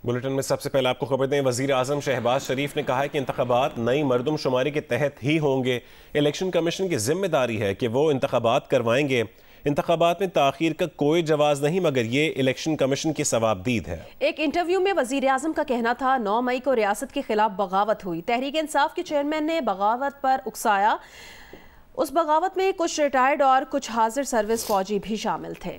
Bulletin में सबसे पहले आपको खबर दें, वजीर आजम शहबाज शरीफ ने कहा है कि इंतखाबात नई मरदमशुमारी के तहत ही होंगे। इलेक्शन कमीशन की जिम्मेदारी है कि वो इंतखाबात करवाएंगे। इंतखाबात में ताखीर का कोई जवाज नहीं, मगर ये इलेक्शन कमीशन की सवाबदीद है। एक इंटरव्यू में वजीर आजम का कहना था 9 मई को रियासत के खिलाफ बगावत हुई। तहरीक इंसाफ के चेयरमैन ने बगावत पर उकसाया। उस बगावत में कुछ रिटायर्ड और कुछ हाजिर सर्विस फौजी भी शामिल थे।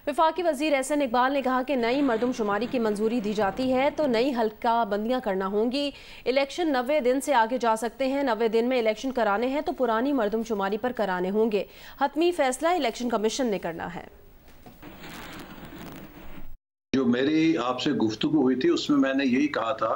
वफाकी वजीर एहसन इकबाल ने कहा कि नई मरदमशुमारी की मंजूरी दी जाती है तो नई हल्का बंदियां करना होंगी। इलेक्शन 90 दिन से आगे जा सकते हैं। 90 दिन में इलेक्शन कराने हैं तो पुरानी मरदमशुमारी पर कराने होंगे। हतमी फैसला इलेक्शन कमीशन ने करना है। जो मेरी आपसे गुफ्तगू हुई थी उसमें मैंने यही कहा था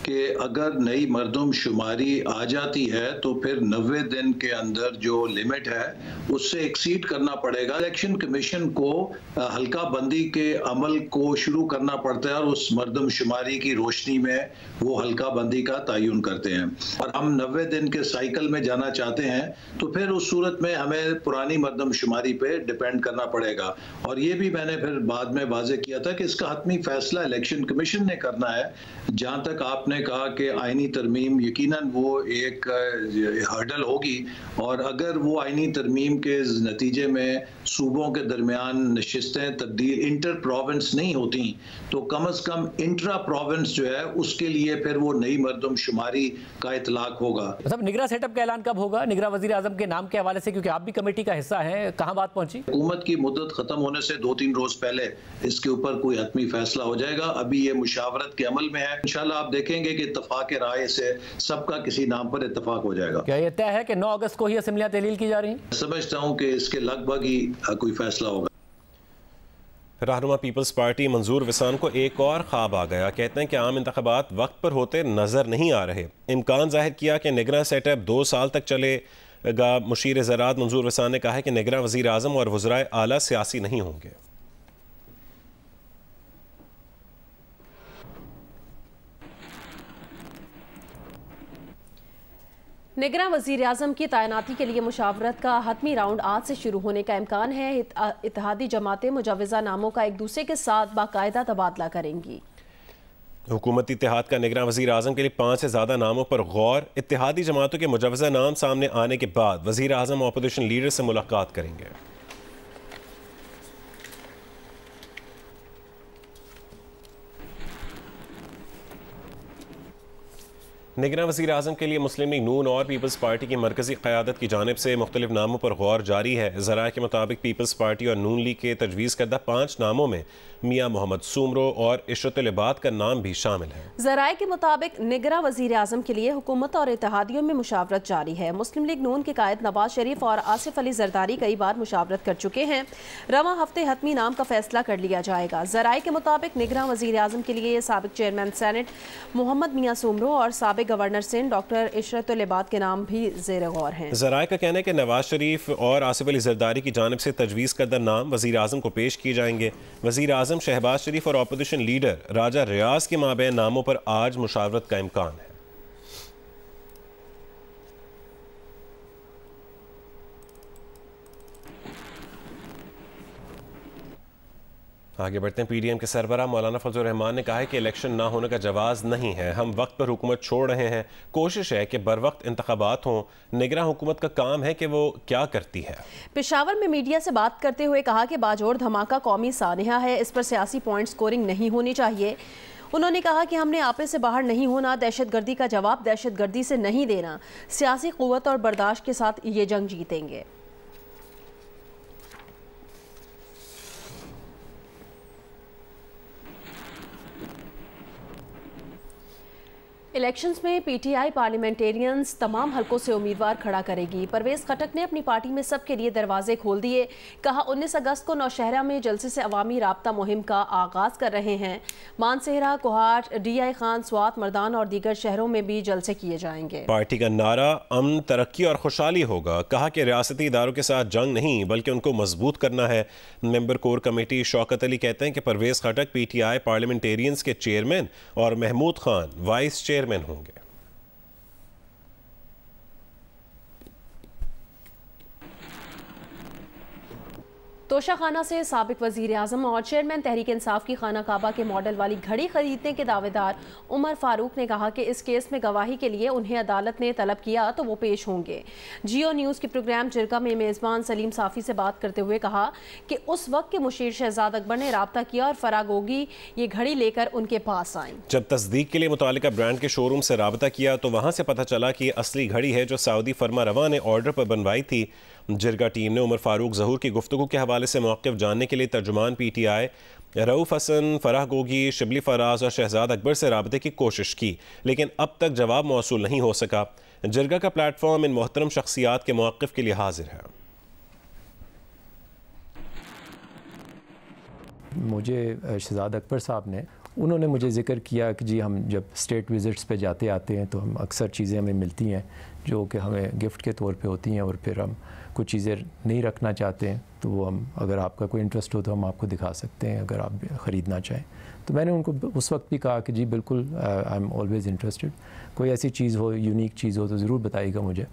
कि अगर नई मरदमशुमारी आ जाती है तो फिर 90 दिन के अंदर जो लिमिट है उससे एक्सीड करना पड़ेगा। इलेक्शन कमीशन को हल्का बंदी के अमल को शुरू करना पड़ता है और उस मरदमशुमारी की रोशनी में वो हल्का बंदी का तयन करते हैं। और हम 90 दिन के साइकिल में जाना चाहते हैं तो फिर उस सूरत में हमें पुरानी मरदमशुमारी पे डिपेंड करना पड़ेगा। और ये भी मैंने फिर बाद में वाज़ेह किया था कि इसका हतमी फैसला इलेक्शन कमीशन ने करना है। जहां तक आपने कहा कि आईनी तरमीम, यकीनन वो एक हर्डल होगी और अगर वो आईनी तरमीम के नतीजे में सूबों के दरमियान नशिस्तें तब्दील इंटर प्रोविंस नहीं होती तो कम अज कम इंट्रा प्रोविंस जो है उसके लिए फिर वो नई मरदमशुमारी का इतलाक होगा। मतलब निगरान सेटअप का ऐलान कब होगा निगरान वजीर आजम के नाम के हवाले से, क्योंकि आप भी कमेटी का हिस्सा हैं, कहाँ बात पहुंची? हुकूमत की मुद्दत खत्म होने से 2-3 रोज पहले इसके ऊपर कोई हतमी फैसला हो जाएगा। अभी ये मुशावरत के अमल में है। इंशाल्लाह आप देखेंगे कि इत्तफाक राय से सबका किसी नाम पर इत्तफाक हो जाएगा। क्या ये तय है कि 9 अगस्त को ही असेंबलियां तहलील की जा रही हैं? समझता हूँ कि इसके लगभग ही कोई फैसला होगा। रहनुमा पीपल्स पार्टी मंजूर विसान को एक और ख्वाब आ गया। कहते हैं कि आम इंतखाबात वक्त पर होते नजर नहीं आ रहे। इम्कान जाहिर किया कि निगरान सेटअप 2 साल तक चलेगा। मुशीर ज़राअत मंजूर विसान ने कहा है कि निगरान वज़ीर आज़म और वज़राए आला सियासी नहीं होंगे। निगरान वज़ीर आज़म की तैनाती के लिए मुशावरत का हतमी राउंड आज से शुरू होने का इम्कान है। इत्तेहादी जमातें मुजवज़ा नामों का एक दूसरे के साथ बाकायदा तबादला करेंगी। हुकूमती इत्तेहाद का निगरान वज़ीर आज़म के लिए 5 से ज़्यादा नामों पर गौर। इत्तेहादी जमातों के मुजवज़ा नाम सामने आने के बाद वज़ीर आज़म अपोजिशन लीडर से मुलाकात करेंगे। निगरान वज़ीर आज़म के लिए मुस्लिम लीग नून और पीपल्स पार्टी की मरकज़ी क़यादत की जानिब से मुख्तलिफ नामों पर गौर जारी है। ज़राए के मुताबिक पीपल्स पार्टी और नून लीग के तजवीज़ करदा 5 नामों में मियाँ मोहम्मद सुमरो और इशरतुल इबाद का नाम भी शामिल है। ज़राए के मुताबिक निगरान वज़ीर आज़म के लिए हुकूमत और इत्तेहादियों में मुशावरत जारी है। मुस्लिम लीग नून के कायद नवाज शरीफ और आसिफ अली जरदारी कई बार मुशावरत कर चुके हैं। रवां हफ्ते हतमी नाम का फैसला कर लिया जाएगा। ज़राए के मुताबिक निगरान वज़ीर आज़म के लिए साबिक चेयरमैन सेनेट मोहम्मद मियाँ सुमरो और साबिक गवर्नर सिंध डॉक्टर इशरतुल इबाद के नाम भी ज़ेर गौर हैं। ज़राए का कहना है कि नवाज शरीफ और आसिफ अली जरदारी की जानिब से तजवीज़ करदा नाम वज़ीर आज़म को पेश किए जाएंगे। वज़ीर आज़म शहबाज शरीफ और अपोजिशन लीडर राजा रियाज के माबैन नामों पर आज मुशावरत का इम्कान है। आगे बढ़ते हैं। पीडीएम के सरबराह मौलाना फजल रहमान ने कहा है कि इलेक्शन ना होने का जवाज नहीं है। हम वक्त पर हुकूमत छोड़ रहे हैं। कोशिश है कि बर वक्त इंतखाबात हों। निगरान हुकूमत का काम है कि वो क्या करती है। पेशावर में मीडिया से बात करते हुए कहा कि बाजोड़ धमाका कौमी सानिया है, इस पर सियासी पॉइंट स्कोरिंग नहीं होनी चाहिए। उन्होंने कहा कि हमने आपे से बाहर नहीं होना, दहशतगर्दी का जवाब दहशतगर्दी से नहीं देना। सियासी क़ुव्वत और बर्दाश्त के साथ ये जंग जीतेंगे। इलेक्शंस में पीटीआई पार्लियामेंटेरियंस तमाम हलकों से उम्मीदवार खड़ा करेगी। परवेज खटक ने अपनी पार्टी में सबके लिए दरवाजे खोल दिए। कहा 19 अगस्त को नौशहरा में जलसे से अवामी राब्ता मुहिम का आगाज कर रहे हैं। मानसेहरा, कोहाट, डीआई खान, स्वात, मर्दान और दीगर शहरों में भी जलसे किए जाएंगे। पार्टी का नारा अमन, तरक्की और खुशहाली होगा। कहा कि रियासती इदारों के साथ जंग नहीं बल्कि उनको मजबूत करना है। Member core committee Shaukat Ali कहते हैं कि परवेज खटक पीटीआई पार्लियामेंटेरियंस के चेयरमैन और महमूद खान वाइस चेयरमैन होंगे। तोशा खाना से साबिक वजीर आजम और चेयरमैन तहरीक इंसाफ की खाना काबा के मॉडल वाली घड़ी खरीदने के दावेदार उमर फारूक ने कहा कि इस केस में गवाही के लिए उन्हें अदालत ने तलब किया तो वो पेश होंगे। जियो न्यूज़ के प्रोग्राम जिरगा में मेज़बान सलीम साफ़ी से बात करते हुए कहा कि उस वक्त के मुशीर शहजाद अकबर ने राब्ता किया और फरागोगी ये घड़ी लेकर उनके पास आई। जब तस्दीक के लिए मुतालिका ब्रांड के शोरूम से राब्ता किया तो वहाँ से पता चला कि असली घड़ी है जो सऊदी फरमा रवा ने ऑर्डर पर बनवाई थी। जिरगा टीम ने उमर फारूक ज़हूर की गुफ्तगू के हवाले से मौक़िफ़ जानने के लिए तर्जुमान PTI रऊफ़ हसन, फराह गोगी, शिबली फराज और शहजाद अकबर से राबते की कोशिश की, लेकिन अब तक जवाब मौसूल नहीं हो सका। जिरगा का प्लेटफॉर्म इन मोहतरम शख्सियात के मौक़िफ़ के लिए हाजिर है। मुझे शहजाद अकबर साहब ने उन्होंने मुझे ज़िक्र किया कि जी हम जब स्टेट विज़िट्स पे जाते आते हैं तो हम अक्सर चीज़ें हमें मिलती हैं जो कि हमें गिफ्ट के तौर पे होती हैं और फिर हम कुछ चीज़ें नहीं रखना चाहते हैं तो वो हम अगर आपका कोई इंटरेस्ट हो तो हम आपको दिखा सकते हैं अगर आप ख़रीदना चाहें। तो मैंने उनको उस वक्त भी कहा कि जी बिल्कुल आई एम ऑलवेज़ इंटरेस्टेड, कोई ऐसी चीज़ हो, यूनिक चीज़ हो तो ज़रूर बताइएगा मुझे।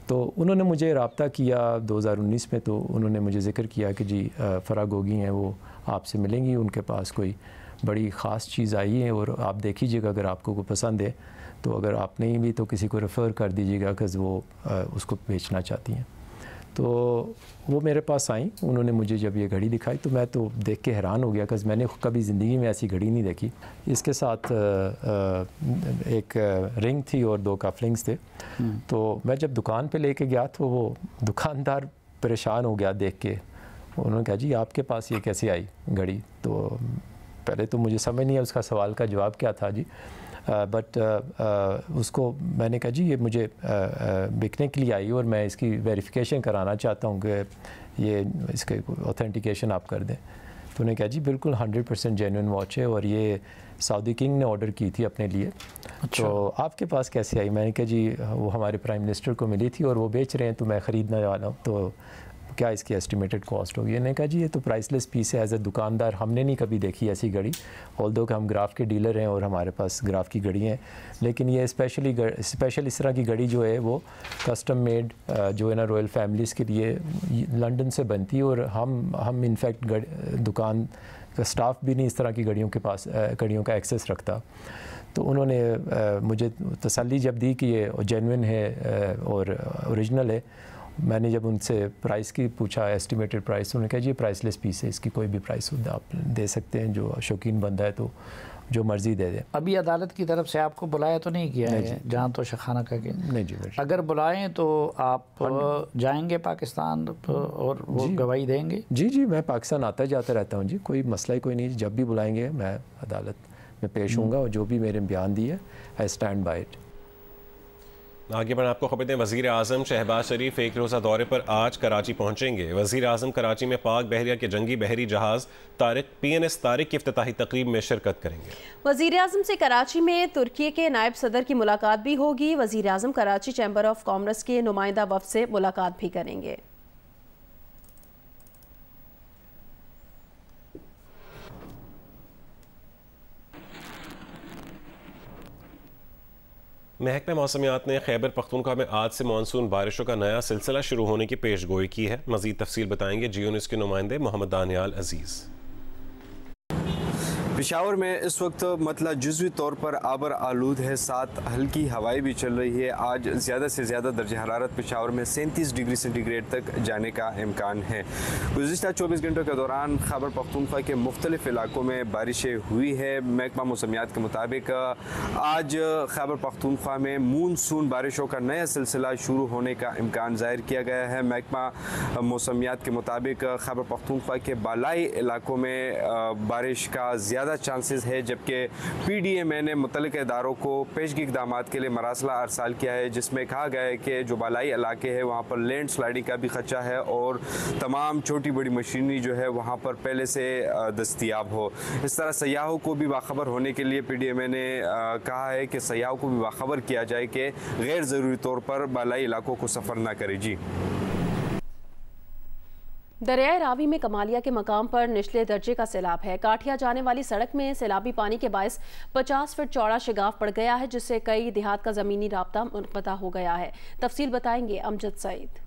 तो उन्होंने मुझे रब्ता किया 2019 में, तो उन्होंने मुझे ज़िक्र किया कि जी फराह गोगी हैं, वो आपसे मिलेंगी, उनके पास कोई बड़ी ख़ास चीज़ आई है और आप देख लीजिएगा अगर आपको को पसंद है तो अगर आप नहीं भी तो किसी को रेफ़र कर दीजिएगा कि वो उसको बेचना चाहती हैं। तो वो मेरे पास आई, उन्होंने मुझे जब ये घड़ी दिखाई तो मैं तो देख के हैरान हो गया कि मैंने कभी ज़िंदगी में ऐसी घड़ी नहीं देखी। इसके साथ एक रिंग थी और 2 कफलिंग्स थे। तो मैं जब दुकान पे लेके गया तो वो दुकानदार परेशान हो गया देख के। उन्होंने कहा जी आपके पास ये कैसे आई घड़ी? तो पहले तो मुझे समझ नहीं है उसका सवाल का जवाब क्या था जी, बट उसको मैंने कहा जी ये मुझे बिकने के लिए आई और मैं इसकी वेरिफिकेशन कराना चाहता हूँ कि ये इसके ऑथेंटिकेशन आप कर दें। तो उन्होंने कहा जी बिल्कुल 100% जेन्युइन वॉच है और ये सऊदी किंग ने ऑर्डर की थी अपने लिए। अच्छा। तो आपके पास कैसे आई? मैंने कहा जी वो हमारे प्राइम मिनिस्टर को मिली थी और वो बेच रहे हैं तो मैं ख़रीदने वाला हूँ, तो क्या इसकी एस्टिमेटेड कॉस्ट होगी? मैंने कहा जी ये तो प्राइसलेस पीस है। एज ए दुकानदार हमने नहीं कभी देखी ऐसी घड़ी, ऑल्दो कि हम ग्राफ के डीलर हैं और हमारे पास ग्राफ की घड़ी हैं, लेकिन ये स्पेशल इस तरह की घड़ी जो है वो कस्टम मेड जो है ना रॉयल फैमिलीज़ के लिए लंदन से बनती है और हम इनफैक्ट दुकान का स्टाफ भी नहीं इस तरह की घड़ियों के पास घड़ियों का एक्सेस रखता। तो उन्होंने मुझे तसल्ली जब दी कि ये जेन्युइन है और ओरिजिनल है, मैंने जब उनसे प्राइस की पूछा एस्टिमेटेड प्राइस, उन्होंने कहा जी प्राइसलेस पीस है, इसकी कोई भी प्राइस आप दे सकते हैं, जो शौकीन बंदा है तो जो मर्ज़ी दे दे। अभी अदालत की तरफ से आपको बुलाया तो नहीं किया है जहाँ तोशा खाना का? नहीं जी। अगर बुलाएं तो आप जाएंगे पाकिस्तान और वो गवाही देंगे? जी जी, मैं पाकिस्तान आता जाता रहता हूँ जी, कोई मसला ही कोई नहीं। जब भी बुलाएंगे मैं अदालत में पेश होऊंगा और जो भी मेरे बयान दिए आई स्टैंड बाय इट। आगे बढ़ आपको खबर दें, वज़ीर आज़म शहबाज शरीफ एक रोज़ा दौरे पर आज कराची पहुंचेंगे। वज़ीर आज़म कराची में पाक बहरिया के जंगी बहरी जहाज़ PNS तारिक की इफ्तिताही तकरीब में शिरकत करेंगे। वज़ीर आज़म से कराची में तुर्की के नायब सदर की मुलाकात भी होगी। वज़ीर आज़म कराची चैम्बर ऑफ कॉमर्स के नुमाइंदा वफ़द से मुलाकात भी करेंगे। महकमा मौसमियात ने खैबर पख्तूनख्वा में आज से मानसून बारिशों का नया सिलसिला शुरू होने की पेश गोई की है। मज़ीद तफसील बताएंगे जियो न्यूज़ के नुमाइंदे मोहम्मद दानियाल अजीज़। पेशावर में इस वक्त मतला जुज़वी तौर पर आबर आलूद है, साथ हल्की हवाएं भी चल रही है। आज ज़्यादा से ज़्यादा दर्जा हरारत पेशावर में 37 डिग्री सेंटीग्रेड तक जाने का इम्कान है। गुज़िश्ता 24 घंटों के दौरान खैबर पख्तूनख्वा के मुख्तलिफ इलाकों में बारिशें हुई है। महकमा मौसमियात के मुताबिक आज खैबर पख्तूनख्वा में मानसून बारिशों का नया सिलसिला शुरू होने का इम्कान ज़ाहिर किया गया है। महकमा मौसमियात के मुताबिक खैबर पख्तूनख्वा के बालाई इलाकों में बारिश का ज़्यादा चांसेस है, जबकि PDMA ने मुतल्लिक़ इदारों को पेशगी इक़दामात के लिए मरासला अरसाल किया है, जिसमें कहा गया है कि जो बालाई इलाके हैं वहाँ पर लैंड स्लाइडिंग का भी खदशा है और तमाम छोटी बड़ी मशीनरी जो है वहाँ पर पहले से दस्तियाब हो। इस तरह सयाहों को भी बाखबर होने के लिए PDMA ने कहा है कि सयाहों को भी बाखबर किया जाए कि गैर ज़रूरी तौर पर बालाई इलाकों को सफ़र ना करें। जी, दरियाए रावी में कमालिया के मकाम पर निचले दर्जे का सैलाब है। काठिया जाने वाली सड़क में सैलाबी पानी के बायस 50 फीट चौड़ा शिगाफ पड़ गया है, जिससे कई देहात का ज़मीनी राब्ता मुनक़ता हो गया है। तफसील बताएंगे अमजद सईद।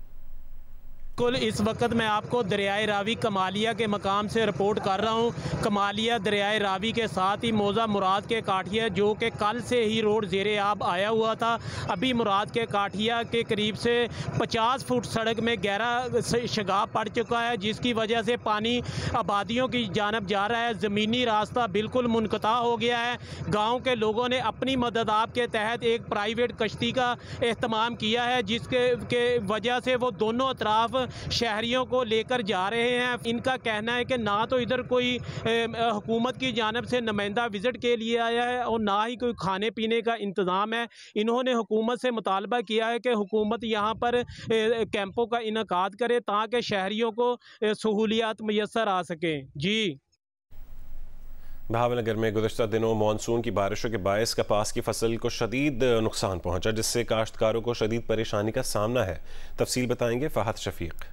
बिल्कुल इस वक्त मैं आपको दरियाए रावी कमालिया के मकाम से रिपोर्ट कर रहा हूँ। कमालिया दरियाए रावी के साथ ही मौजा मुराद के काठिया, जो कि कल से ही रोड ज़ेरे आब आया हुआ था, अभी मुराद के काठिया के करीब से 50 फुट सड़क में गहरा शगाब पड़ चुका है, जिसकी वजह से पानी आबादियों की जानब जा रहा है। ज़मीनी रास्ता बिल्कुल मुनक़ता हो गया है। गाँव के लोगों ने अपनी मददाब के तहत एक प्राइवेट कश्ती का एहतमाम किया है, जिसके वजह से वो दोनों अतराफ शहरियों को लेकर जा रहे हैं। इनका कहना है कि ना तो इधर कोई हुकूमत की जानब से नुमाइंदा विज़िट के लिए आया है और ना ही कोई खाने पीने का इंतज़ाम है। इन्होंने हुकूमत से मुतालबा किया है कि हुकूमत यहाँ पर कैंपों का इनकाद करे ताकि शहरियों को सहूलियात मैसर आ सकें। जी, बहावलनगर में गुज़श्ता दिनों मानसून की बारिशों के बायस कपास की फसल को शदीद नुकसान पहुंचा, जिससे काश्तकारों को शदीद परेशानी का सामना है। तफसील बताएंगे फ़हद शफीक।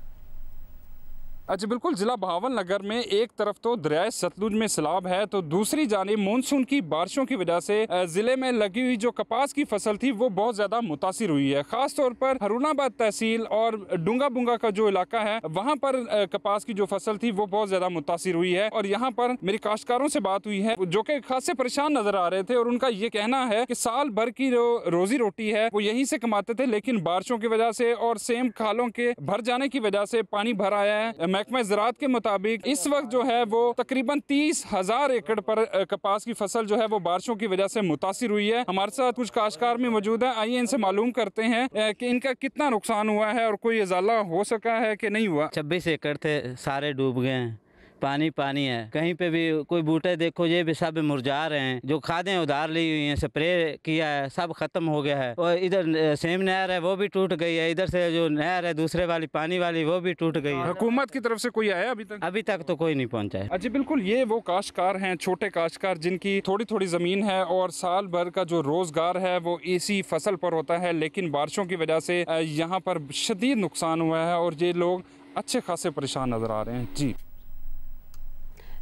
अच्छा, बिल्कुल ज़िला बहावलनगर में एक तरफ तो दरियाए सतलुज में सैलाब है, तो दूसरी जानिब मानसून की बारिशों की वजह से ज़िले में लगी हुई जो कपास की फसल थी वो बहुत ज़्यादा मुतासिर हुई है। ख़ास तौर पर हरुणाबाद तहसील और डूंगा बुंगा का जो इलाका है वहाँ पर कपास की जो फसल थी वो बहुत ज़्यादा मुतासिर हुई है। और यहाँ पर मेरी काश्तकारों से बात हुई है जो कि खासे परेशान नज़र आ रहे थे, और उनका ये कहना है कि साल भर की जो रोज़ी रोटी है वो यहीं से कमाते थे, लेकिन बारिशों की वजह से और सेम खालों के भर जाने की वजह से पानी भर आया है। महकमा ज़राअत के मुताबिक इस वक्त जो है वो तकरीबन 30,000 एकड़ पर कपास की फसल जो है वो बारिशों की वजह से मुतासिर हुई है। हमारे साथ कुछ काश्तकार भी मौजूद है, आइए इनसे मालूम करते हैं कि इनका कितना नुकसान हुआ है और कोई इजाला हो सका है कि नहीं हुआ। 26 एकड़ थे, सारे डूब गए हैं, पानी पानी है। कहीं पे भी कोई बूटे देखो ये भी सब मुरझा रहे हैं। जो खादें उधार ली हुई हैं, स्प्रे किया है, सब खत्म हो गया है। और इधर सेम नहर है वो भी टूट गई है, इधर से जो नहर है दूसरे वाली पानी वाली वो भी टूट गई है। हुकूमत की तरफ से कोई आया अभी तक? अभी तक तो कोई नहीं पहुंचा है। अच्छा, बिल्कुल ये वो काश्तकार हैं, छोटे काश्तकार जिनकी थोड़ी थोड़ी ज़मीन है और साल भर का जो रोज़गार है वो इसी फसल पर होता है, लेकिन बारिशों की वजह से यहाँ पर शदीद नुकसान हुआ है और ये लोग अच्छे खासे परेशान नज़र आ रहे हैं। जी,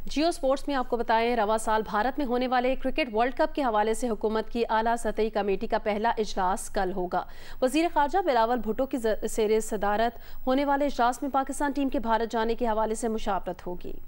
जियो स्पोर्ट्स में आपको बताएं, रवा साल भारत में होने वाले क्रिकेट वर्ल्ड कप के हवाले से हुकूमत की आला सतही कमेटी का पहला इजलास कल होगा। वजीर खारजा बिलावल भुट्टो की ज़ेर सदारत होने वाले इजलास में पाकिस्तान टीम के भारत जाने के हवाले से मुशावरत होगी।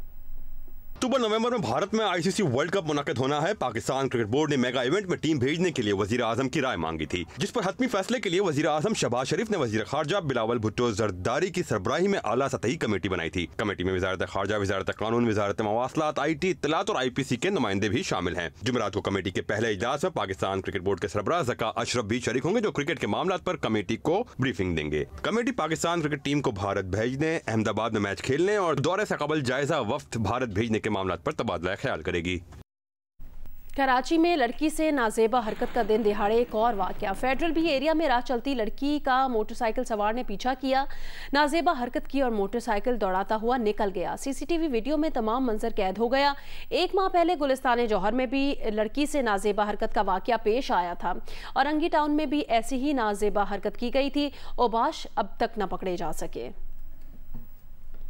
अक्टूबर नवंबर में भारत में आईसीसी वर्ल्ड कप मुनाकिद होना है। पाकिस्तान क्रिकेट बोर्ड ने मेगा इवेंट में टीम भेजने के लिए वजीर आजम की राय मांगी थी, जिस पर हतमी फैसले के लिए वजीर आजम शहबाज शरीफ ने वजीर खारजा बिलावल भुट्टो जरदारी की सरबराही में आला सतही कमेटी बनाई थी। कमेटी में वजारत खारजा, वजारत कानून, वजारत मवासलात, IT, इत्तलात और IPC के नुमाइंदे भी शामिल हैं। जुमेरात को कमेटी के पहले इजलास में पाकिस्तान क्रिकेट बोर्ड के सरबराह ज़का अशरफ भी शरीक होंगे, जो क्रिकेट के मामलात पर कमेटी को ब्रीफिंग देंगे। कमेटी पाकिस्तान क्रिकेट टीम को भारत भेजने, अहमदाबाद में मैच खेलने और दौरे से कबल जायजा वफ्त भारत भेजने के मामलात पर तबादला ख्याल करेगी। कराची में लड़की से नाजेबा हरकत का दिन दिहाड़े एक और वाकया। फेडरल बी एरिया में राह चलती लड़की का मोटरसाइकिल सवार ने पीछा किया, नाजेबा हरकत की और मोटरसाइकिल दौड़ाता हुआ निकल गया। CCTV वीडियो में तमाम मंजर कैद हो गया। एक माह पहले गुलिस्तान जौहर में भी लड़की से नाजेबा हरकत का वाकया पेश आया था और अंगी टाउन में भी ऐसी ही नाजेबा हरकत की गई थी। ओबाश अब तक न पकड़े जा सके।